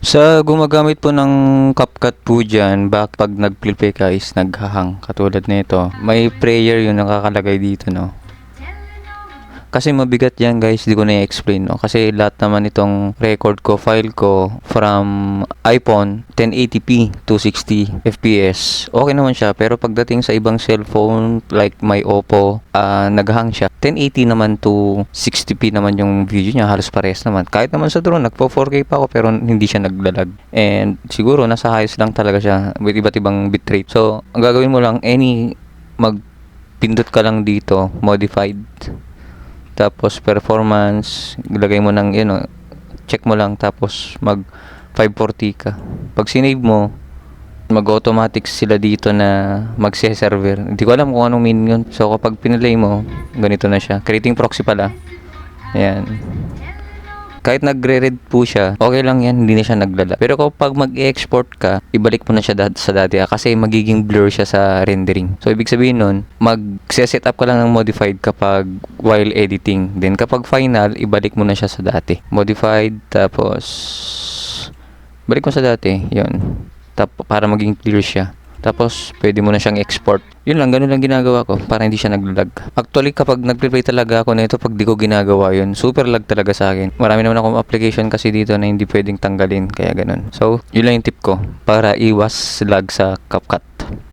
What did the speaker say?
Sa gumagamit po ng CapCut po dyan, pag nag-play ka is naghahang. Katulad nito. May prayer yung nakakalagay dito, no? Kasi mabigat yan guys, di ko na-explain, no? Kasi lahat naman itong record ko, file ko from iPhone 1080p 260 fps. Okay naman siya, pero pagdating sa ibang cellphone like my Oppo, naghang siya. 1080 naman to 60p naman yung video niya, halos parehas naman. Kahit naman sa drone, nagpo 4K pa ako pero hindi siya naglalag. And siguro nasa highest lang talaga siya with iba't ibang bitrate. So, ang gagawin mo lang, magpindot ka lang dito, modified. Tapos performance, ilagay mo ng check mo lang tapos mag 540 ka. Pag sinave mo, mag-automatic sila dito na magse-server. Hindi ko alam kung anong meaning yun. So kapag pinalay mo, ganito na siya. Creating proxy pala. Ayan. Kahit nagre-read po siya, okay lang yan, hindi na siya naglala. Pero kapag mag-export ka, ibalik mo na siya sa dati kasi magiging blur siya sa rendering. So, ibig sabihin nun, mag-set up ka lang ng modified kapag while editing. Then, kapag final, ibalik mo na siya sa dati. Modified, tapos balik mo sa dati, yun. Para maging clear siya. Tapos, pwede mo na siyang export. Yun lang, ganun lang ginagawa ko para hindi siya naglag. Actually, kapag nag-play talaga ako na ito, pag di ko ginagawa yun, super lag talaga sa akin. Marami naman akong application kasi dito na hindi pwedeng tanggalin, kaya ganun. So, yun lang yung tip ko para iwas lag sa CapCut.